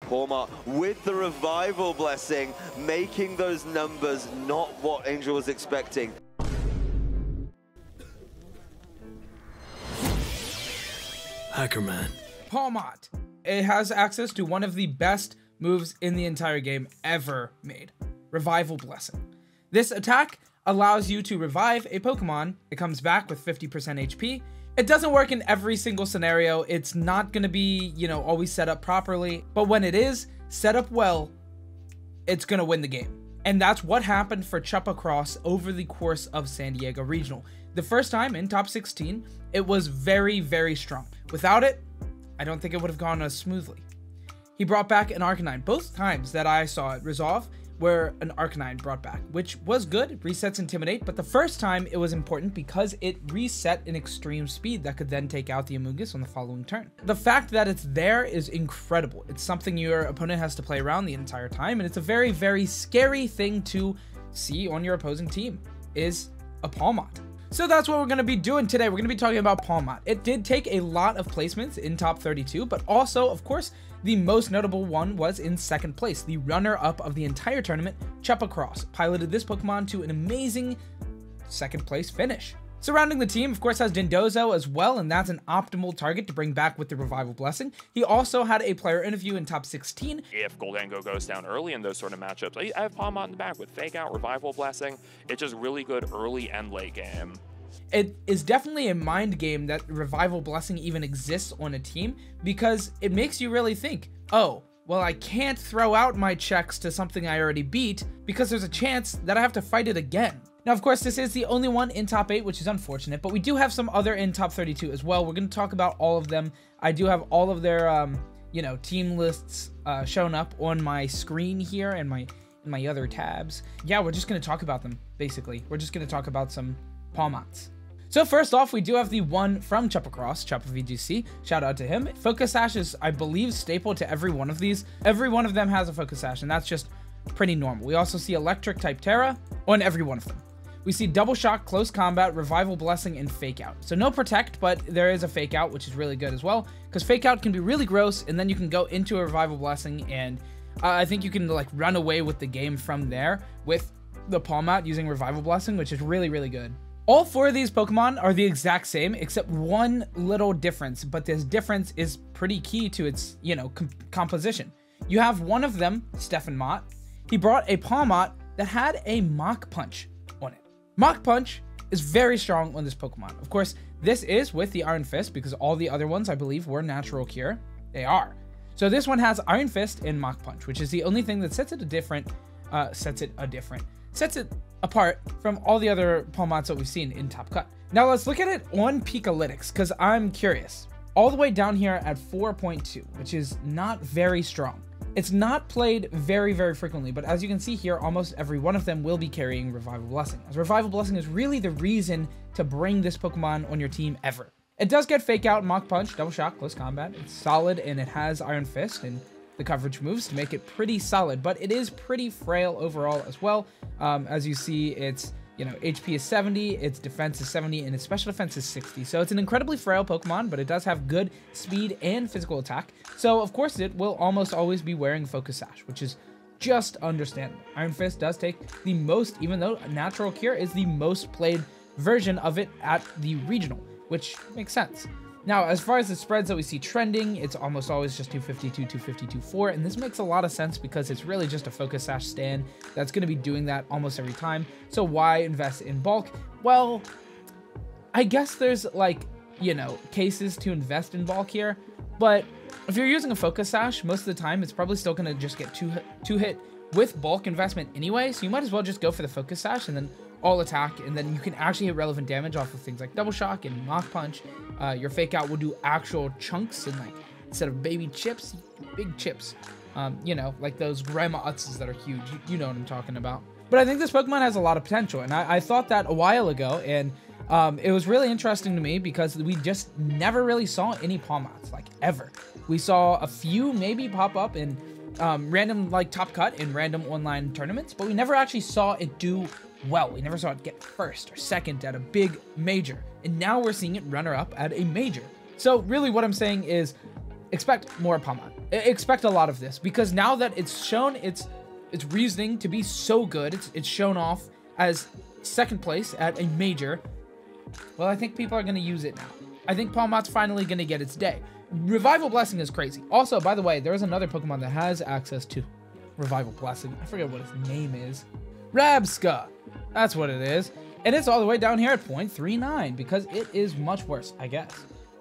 Pawmot with the revival blessing, making those numbers not what Angel was expecting. Hackerman. Pawmot. It has access to one of the best moves in the entire game ever made. Revival Blessing. This attack allows you to revive a Pokemon. It comes back with 50% HP. It doesn't work in every single scenario. It's not going to be, always set up properly. But when it is set up well, it's going to win the game. And that's what happened for Chuppa Cross over the course of San Diego Regional. The first time in top 16, it was very, very strong. Without it, I don't think it would have gone as smoothly. He brought back an Arcanine. Both times that I saw it resolve were an Arcanine brought back, which was good. Resets Intimidate, but the first time it was important because it reset an extreme speed that could then take out the Amoonguss on the following turn. The fact that it's there is incredible. It's something your opponent has to play around the entire time, and it's a very, very scary thing to see on your opposing team, is a Pawmot. So that's what we're going to be doing today. We're going to be talking about Pawmot. It did take a lot of placements in top 32, but also, of course, the most notable one was in second place. The runner-up of the entire tournament, Chuppa Cross, piloted this Pokemon to an amazing second place finish. Surrounding the team, of course, has Dondozo as well, and that's an optimal target to bring back with the Revival Blessing. He also had a player interview in top 16. If Gholdengo goes down early in those sort of matchups, I have Pawmot in the back with Fake Out, Revival Blessing. It's just really good early and late game. It is definitely a mind game that Revival Blessing even exists on a team, because it makes you really think, oh, well, I can't throw out my checks to something I already beat because there's a chance that I have to fight it again. Now, of course, this is the only one in top 8, which is unfortunate, but we do have some other in top 32 as well. We're going to talk about all of them. I do have all of their, team lists shown up on my screen here and my other tabs. Yeah, we're just going to talk about them, basically. We're just going to talk about some Pawmots. So first off, we do have the one from Chuppa Cross, Chuppa VGC. Shout out to him. Focus Sash is, I believe, staple to every one of these. Every one of them has a Focus Sash, and that's just pretty normal. We also see Electric type Terra on every one of them. We see Double Shock, Close Combat, Revival Blessing, and Fake Out. So no Protect, but there is a Fake Out, which is really good as well, because Fake Out can be really gross, and then you can go into a Revival Blessing, and I think you can like run away with the game from there with the Pawmot using Revival Blessing, which is really, really good. All 4 of these Pokemon are the exact same, except one little difference, but this difference is pretty key to its, composition. You have one of them, Stefan Mott. He brought a Pawmot that had a Mach Punch on it. Mach Punch is very strong on this Pokemon. Of course, this is with the Iron Fist, because all the other ones, I believe, were Natural Cure. They are. So this one has Iron Fist and Mach Punch, which is the only thing that sets it apart from all the other Pawmots that we've seen in Top Cut. Now let's look at it on Pikalytics, because I'm curious. All the way down here at 4.2, which is not very strong. It's not played very, very frequently, but as you can see here, almost every one of them will be carrying Revival Blessing, as Revival Blessing is really the reason to bring this Pokemon on your team ever. It does get Fake Out, Mach Punch, Double Shock, Close Combat. It's solid, and it has Iron Fist and the coverage moves to make it pretty solid, but it is pretty frail overall as well. As you see, its HP is 70, its defense is 70, and its special defense is 60. So it's an incredibly frail Pokemon, but it does have good speed and physical attack. So of course it will almost always be wearing Focus Sash, which is just understandable. Iron Fist does take the most, even though Natural Cure is the most played version of it at the regional, which makes sense. Now, as far as the spreads that we see trending, it's almost always just 252, 252, 4, and this makes a lot of sense because it's really just a Focus Sash stand that's going to be doing that almost every time. So why invest in bulk? Well, I guess there's cases to invest in bulk here, but if you're using a Focus Sash, most of the time it's probably still going to just get two hit with bulk investment anyway, so you might as well just go for the Focus Sash and then all attack, and then you can actually hit relevant damage off of things like Double Shock and Mach Punch. Your Fake Out will do actual chunks, and instead of baby chips, big chips. Like those Grandma Utzes that are huge. You know what I'm talking about. But I think this Pokemon has a lot of potential, and I thought that a while ago, and it was really interesting to me because we just never really saw any Pawmots, ever. We saw a few maybe pop up in random Top Cut in random online tournaments, but we never actually saw it do well. We never saw it get first or second at a big major, and now we're seeing it runner up at a major. So really what I'm saying is expect more Pawmot. expect a lot of this, because now that it's shown its reasoning to be so good, it's shown off as second place at a major. Well, I think people are going to use it now. I think Pawmot's finally going to get its day. Revival Blessing is crazy. Also, by the way, there is another Pokemon that has access to Revival Blessing. I forget what its name is. Rabsca. That's what it is. And it's all the way down here at 0.39 because it is much worse, I guess.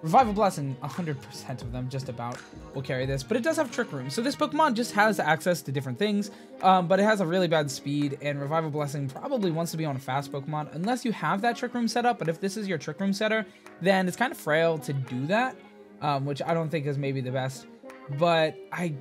Revival Blessing, 100% of them just about will carry this, but it does have Trick Room. So this Pokemon just has access to different things, but it has a really bad speed, and Revival Blessing probably wants to be on a fast Pokemon unless you have that Trick Room set up. But if this is your Trick Room setter, then it's kind of frail to do that, which I don't think is maybe the best. But I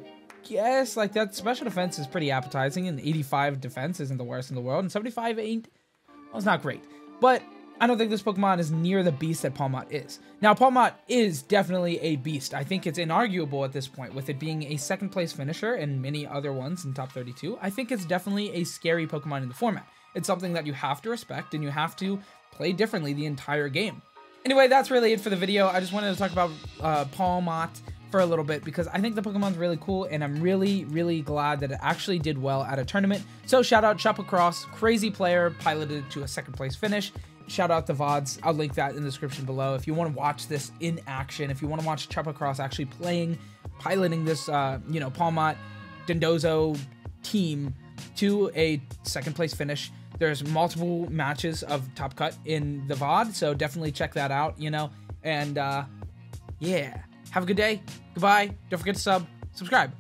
guess like that special defense is pretty appetizing, and 85 defense isn't the worst in the world, and 75 ain't, well, it's not great. But I don't think this Pokemon is near the beast that Pawmot is. Now, Pawmot is definitely a beast. I think it's inarguable at this point, with it being a second place finisher and many other ones in top 32. I think it's definitely a scary Pokemon in the format. It's something that you have to respect, and you have to play differently the entire game. Anyway, that's really it for the video. I just wanted to talk about Pawmot for a little bit because I think the Pokemon's really cool, and I'm really, really glad that it actually did well at a tournament. So shout out Chupacross, crazy player, piloted it to a second place finish. Shout out the VODs. I'll link that in the description below. If you want to watch this in action, if you want to watch Chupacross actually piloting this, Pawmot Dondozo team to a second place finish, there's multiple matches of Top Cut in the VOD, so definitely check that out, and yeah, have a good day. Goodbye. Don't forget to subscribe.